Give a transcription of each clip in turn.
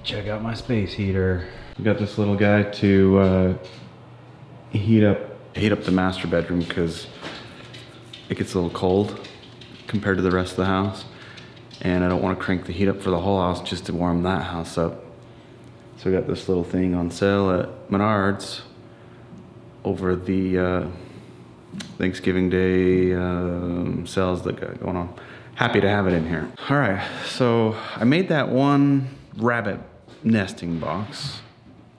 Check out my space heater. We got this little guy to heat up the master bedroom because it gets a little cold compared to the rest of the house, and I don't want to crank the heat up for the whole house just to warm that house up. So we got this little thing on sale at Menards over the Thanksgiving Day sales that got going on. Happy to have it in here. All right, so I made that one rabbit nesting box,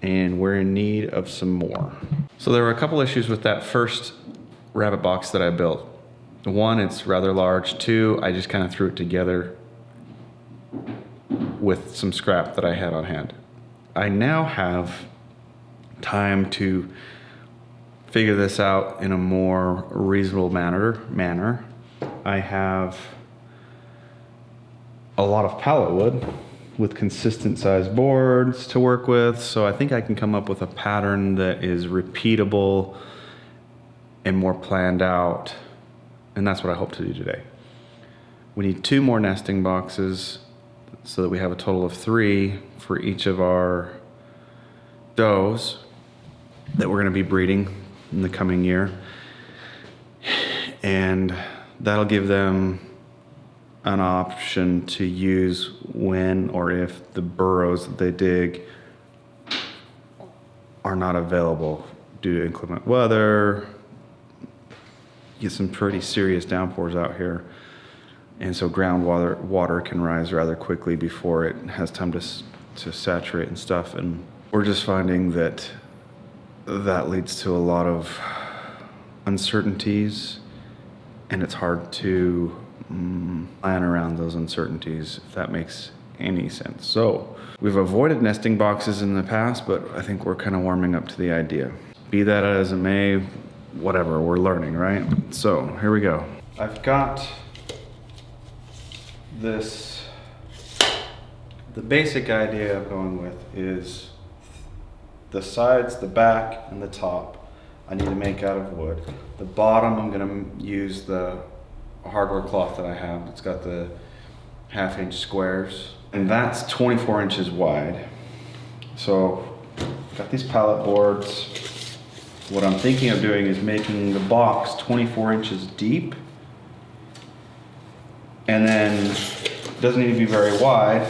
and we're in need of some more. So there were a couple issues with that first rabbit box that I built. One, it's rather large. Two, I just kind of threw it together with some scrap that I had on hand. I now have time to figure this out in a more reasonable manner. I have a lot of pallet wood with consistent sized boards to work with, so I think I can come up with a pattern that is repeatable and more planned out, and that's what I hope to do today. We need 2 more nesting boxes so that we have a total of 3 for each of our does that we're going to be breeding in the coming year, and that'll give them an option to use when or if the burrows that they dig are not available due to inclement weather. Get some pretty serious downpours out here, and so water can rise rather quickly before it has time to saturate and stuff. And we're just finding that leads to a lot of uncertainties, and it's hard to plan around those uncertainties, if that makes any sense. So we've avoided nesting boxes in the past, but I think we're kind of warming up to the idea. Be that as it may, whatever, we're learning, right? So here we go. I've got this. The basic idea of going with is the sides, the back, and the top I need to make out of wood. The bottom, I'm gonna use the hardware cloth that I have. It's got the 1/2 inch squares, and that's 24 inches wide. So got these pallet boards. What I'm thinking of doing is making the box 24 inches deep, and then it doesn't need to be very wide.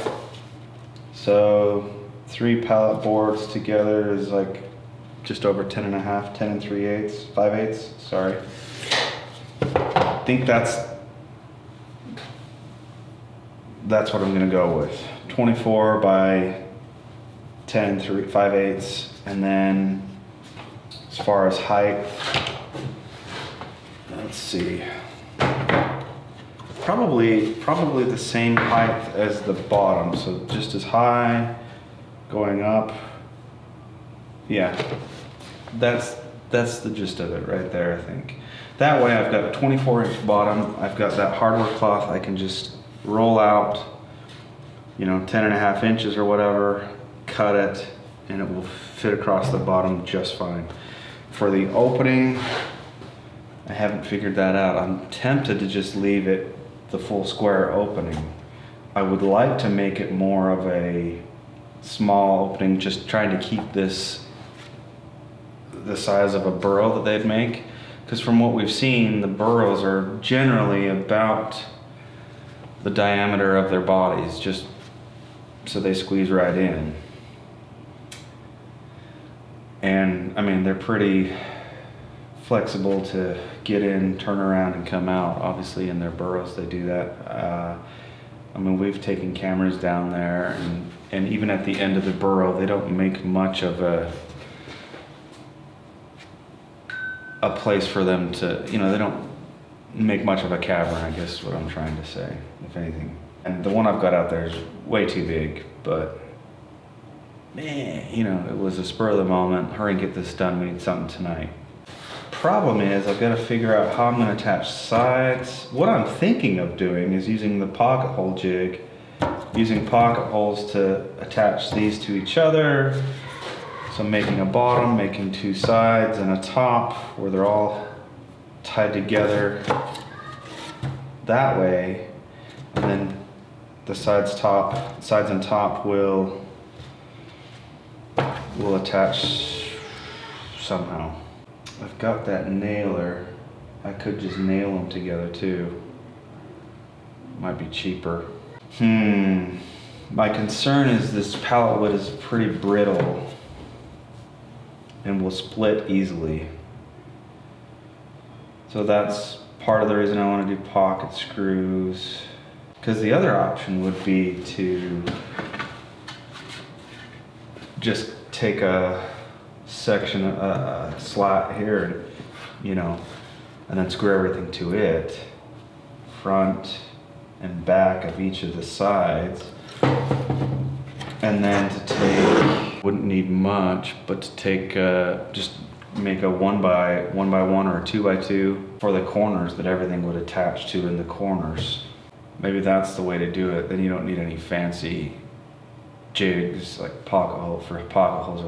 So 3 pallet boards together is like just over 10 and 5/8, sorry. I think that's what I'm gonna go with. 24 by 10 and 5/8, and then as far as height, let's see, probably the same height as the bottom, so just as high going up. Yeah, that's the gist of it right there, I think. That way I've got a 24-inch bottom, I've got that hardware cloth I can just roll out, 10.5 inches or whatever, cut it, and it will fit across the bottom just fine. For the opening, I haven't figured that out. I'm tempted to just leave it the full square opening. I would like to make it more of a small opening, just trying to keep this the size of a burrow that they'd make. Because from what we've seen, the burrows are generally about the diameter of their bodies, just so they squeeze right in. And I mean, they're pretty flexible to get in, turn around, and come out. Obviously in their burrows they do that. I mean, we've taken cameras down there, and even at the end of the burrow, they don't make much of a place for them to, they don't make much of a cavern, I guess is what I'm trying to say, if anything. And the one I've got out there is way too big, but man, it was a spur of the moment, hurry and get this done, we need something tonight. Problem is, I've got to figure out how I'm going to attach sides. What I'm thinking of doing is using the pocket hole jig, using pocket holes to attach these to each other. So I'm making a bottom, making 2 sides and a top where they're all tied together that way, and then the sides and top will will attach somehow. I've got that nailer. I could just nail them together too. Might be cheaper. My concern is this pallet wood is pretty brittle and will split easily. So that's part of the reason I want to do pocket screws. Because the other option would be to just take a section, a slat here, you know, and then screw everything to it, front and back of each of the sides. And then to take, wouldn't need much, but to take, just make a 1x1 or a 2x2 for the corners that everything would attach to in the corners. Maybe that's the way to do it. Then you don't need any fancy jigs like pocket holes or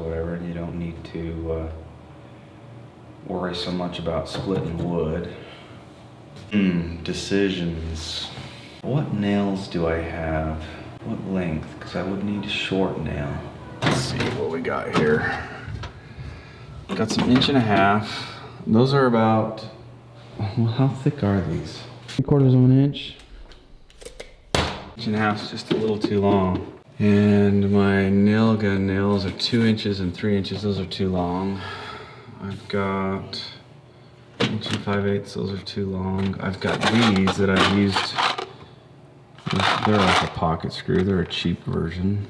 whatever, and you don't need to worry so much about splitting wood. Decisions. What nails do I have? What length? Because I would need a short nail. Let's see what we got here. Got some 1.5 inches. Those are about, well, how thick are these? 3/4 of an inch. 1.5 inches is just a little too long. And my nail gun nails are 2 inches and 3 inches. Those are too long. I've got 1 5/8 inches. Those are too long. I've got these that I've used. They're like a pocket screw. They're a cheap version.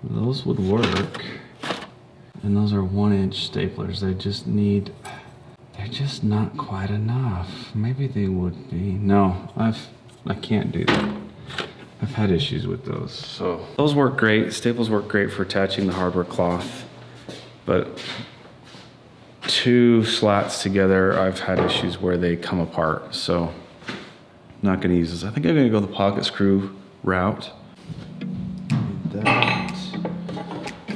Those would work. And those are 1-inch staplers. They're just not quite enough. Maybe they would be. No, I can't do that. I've had issues with those. So those work great. Staples work great for attaching the hardware cloth, but 2 slats together, I've had issues where they come apart. So I'm not gonna use this. I think I'm gonna go the pocket screw route. That.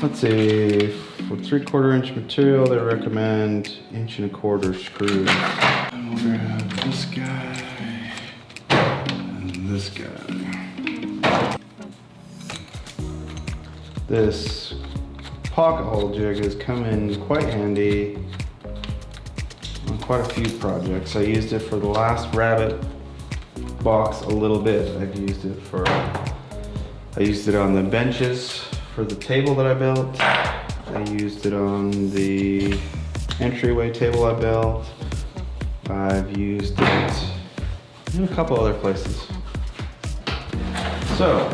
Let's see, for 3/4 inch material, they recommend 1 1/4 screws. And we're gonna have this guy and this guy. This pocket hole jig has come in quite handy on quite a few projects. I used it for the last rabbit box a little bit. I used it on the benches for the table that I built. I used it on the entryway table I built. I've used it in a couple other places. So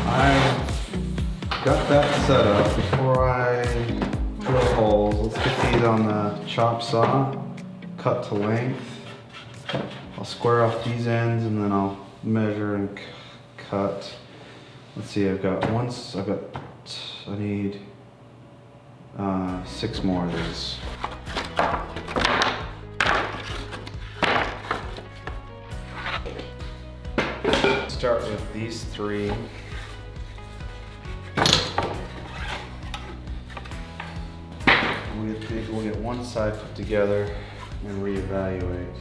I've got that set up. Before I drill holes, let's get these on the chop saw, cut to length. I'll square off these ends and then I'll measure and cut. Let's see, I need 6 more of these. Start with these 3. We'll get one side put together and reevaluate.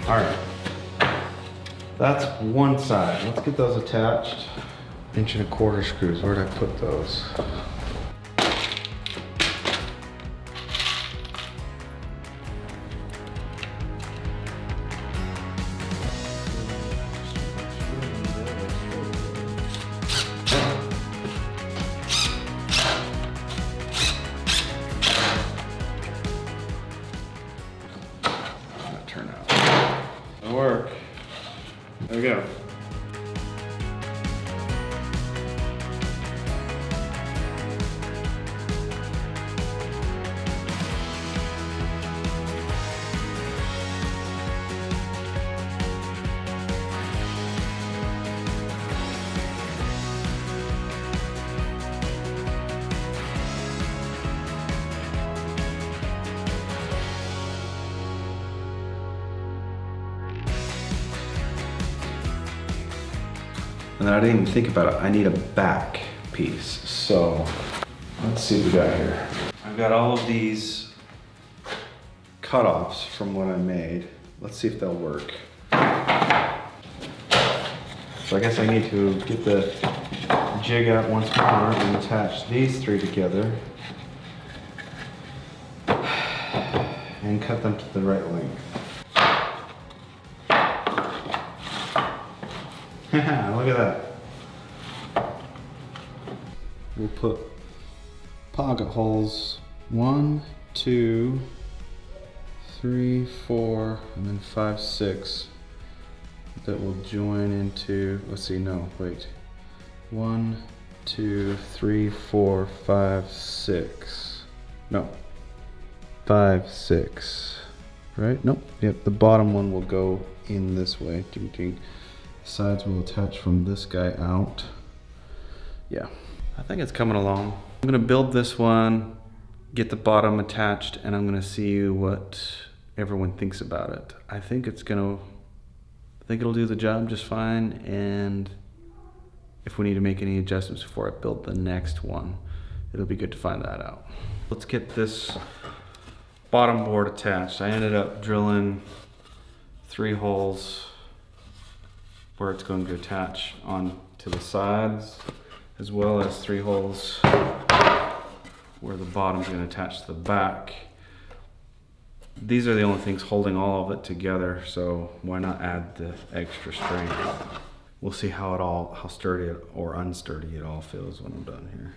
All right, that's one side. Let's get those attached. 1 1/4 inch screws, where'd I put those? Work. There we go. And then I didn't even think about it. I need a back piece. So let's see what we got here. I've got all of these cutoffs from what I made. Let's see if they'll work. So I guess I need to get the jig out once more and attach these three together and cut them to the right length. Look at that. We'll put pocket holes 1, 2, 3, 4, and then 5, 6 that will join into, let's see, no, wait. 1, 2, 3, 4, 5, 6. No. 5, 6. Right? Nope. Yep, the bottom one will go in this way. Ding, ding. Sides will attach from this guy out. Yeah. I think it's coming along. I'm gonna build this one, get the bottom attached, and I'm gonna see what everyone thinks about it. I think it'll do the job just fine, and if we need to make any adjustments before I build the next one, it'll be good to find that out. Let's get this bottom board attached. I ended up drilling 3 holes where it's going to attach on to the sides, as well as 3 holes where the bottom's going to attach to the back. These are the only things holding all of it together, so why not add the extra strength? We'll see how sturdy or unsturdy it all feels when I'm done here.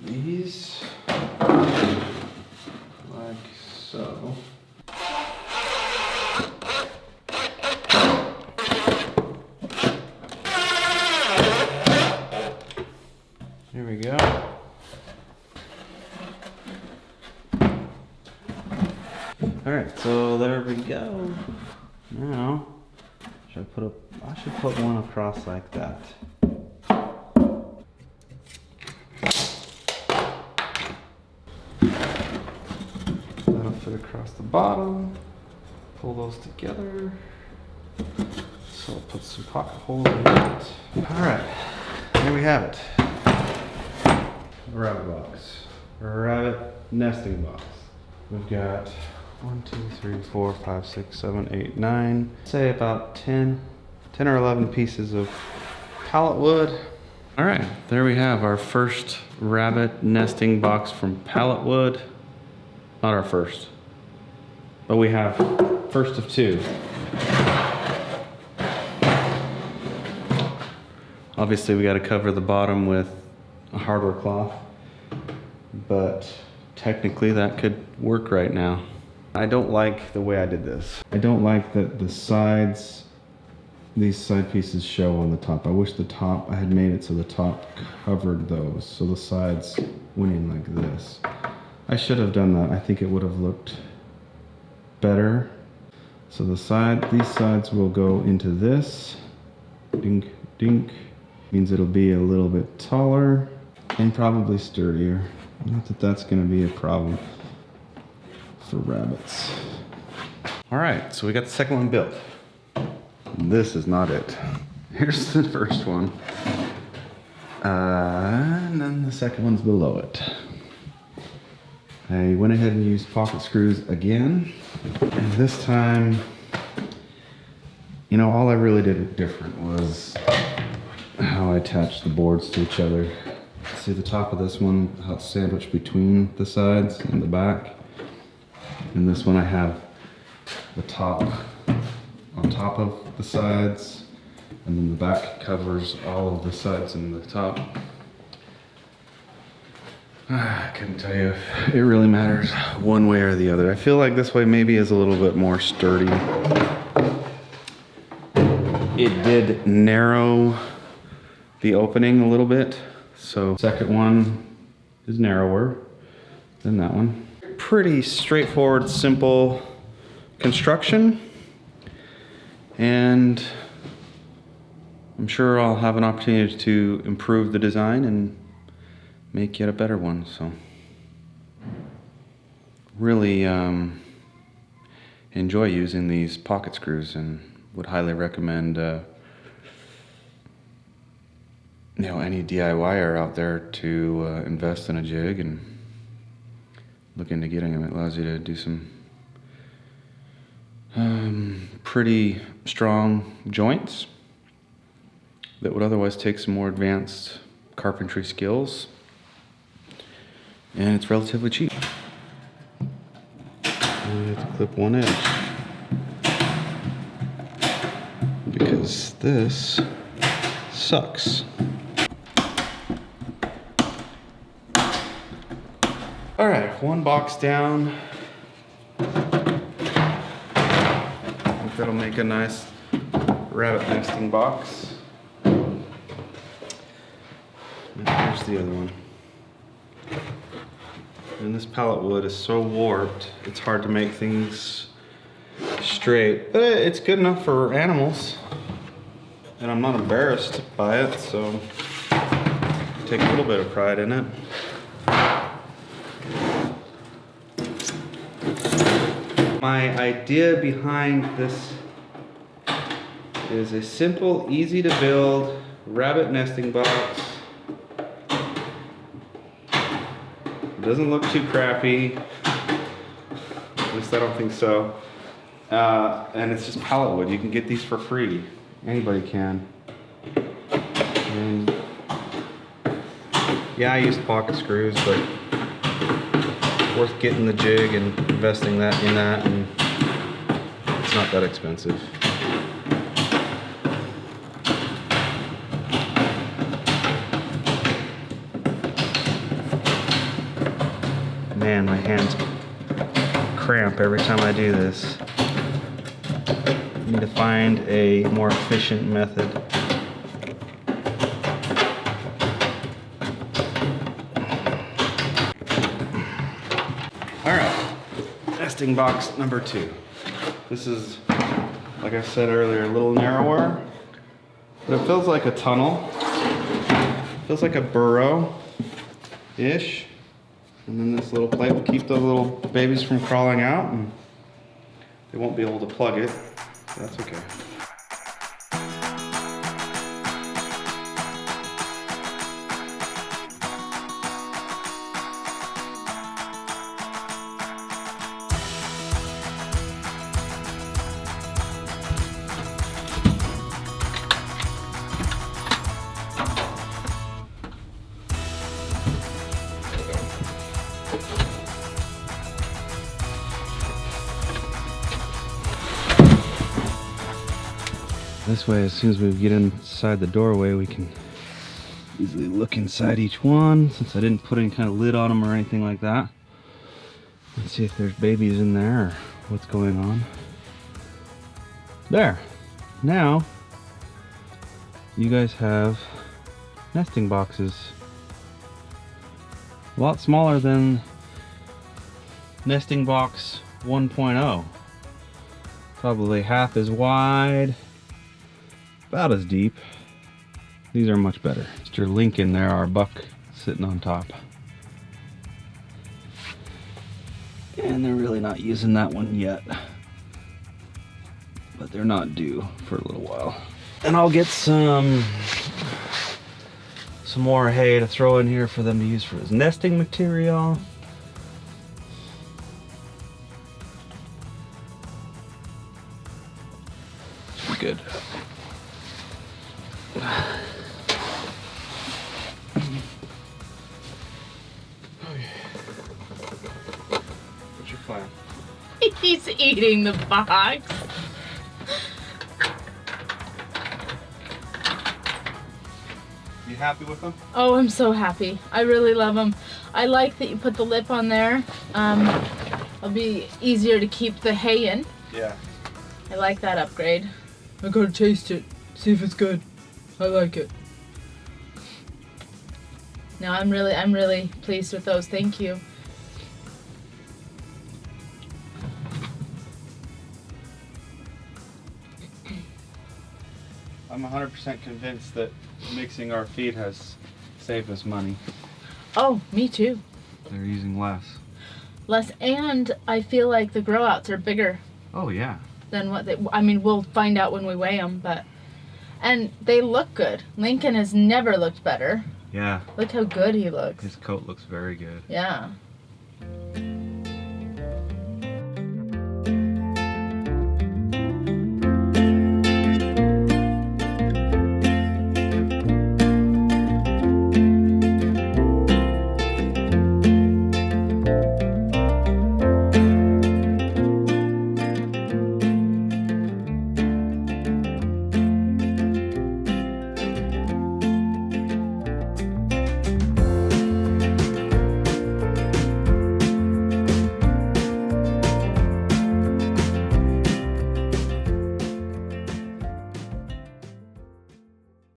These, like so. Here we go. All right, so there we go. Now, I should put one across like that. That'll fit across the bottom. Pull those together. So I'll put some pocket holes in it. All right, here we have it. A rabbit box, a rabbit nesting box. We've got 1, 2, 3, 4, 5, 6, 7, 8, 9. Say about 10 or 11 pieces of pallet wood. All right, there we have our first rabbit nesting box from pallet wood. Not our first, but we have first of 2. Obviously we got to cover the bottom with a hardware cloth, but technically that could work right now. I don't like the way I did this. I don't like that the sides, these side pieces show on the top. I wish the top, I had made it so the top covered those, so the sides went in like this. I should have done that. I think it would have looked better. So these sides will go into this. Dink, dink. Means it'll be a little bit taller and probably sturdier. Not that that's gonna be a problem for rabbits. All right, so we got the second one built. This is not it. Here's the first one. And then the second one's below it. I went ahead and used pocket screws again. And this time, you know, all I really did different was how I attached the boards to each other. See the top of this one, how it's sandwiched between the sides and the back. And this one I have the top on top of the sides, and then the back covers all of the sides and the top. I couldn't tell you if it really matters one way or the other. I feel like this way maybe is a little bit more sturdy. It did narrow the opening a little bit, so second one is narrower than that one. Pretty straightforward, simple construction, and I'm sure I'll have an opportunity to improve the design and make yet a better one. So really enjoy using these pocket screws and would highly recommend any DIYer out there to invest in a jig and look into getting them. It allows you to do some pretty strong joints that would otherwise take some more advanced carpentry skills, and it's relatively cheap. I have to clip one edge because this sucks. All right, one box down. I think that'll make a nice rabbit nesting box. And here's the other one. And this pallet wood is so warped, it's hard to make things straight, but it's good enough for animals. And I'm not embarrassed by it, so I take a little bit of pride in it. My idea behind this is a simple, easy to build rabbit nesting box. It doesn't look too crappy, at least I don't think so. And it's just pallet wood. You can get these for free. Anybody can. And yeah, I used pocket screws, but worth getting the jig and investing in that, and it's not that expensive. Man, my hands cramp every time I do this. I need to find a more efficient method. Nesting box number 2. This is, like I said earlier, a little narrower, but it feels like a tunnel. It feels like a burrow-ish. And then this little plate will keep the little babies from crawling out, and they won't be able to plug it, so that's okay. This way, as soon as we get inside the doorway, we can easily look inside each one, since I didn't put any kind of lid on them or anything like that. Let's see if there's babies in there or what's going on. There. Now, you guys have nesting boxes. A lot smaller than nesting box 1.0. Probably half as wide. About as deep. These are much better. Just your link in there, our buck sitting on top. And they're really not using that one yet. But they're not due for a little while. And I'll get some more hay to throw in here for them to use for his nesting material. Good. What's your plan? He's eating the box. You happy with them? Oh, I'm so happy. I really love them. I like that you put the lip on there. It'll be easier to keep the hay in. Yeah. I like that upgrade. I gotta taste it. See if it's good. I like it. No, I'm really pleased with those. Thank you. I'm 100% convinced that mixing our feed has saved us money. Oh, me too. They're using less. Less, and I feel like the grow outs are bigger. Oh yeah. than what they, I mean, we'll find out when we weigh them, but, and they look good. Lincoln has never looked better. Yeah. Look how good he looks. His coat looks very good. Yeah.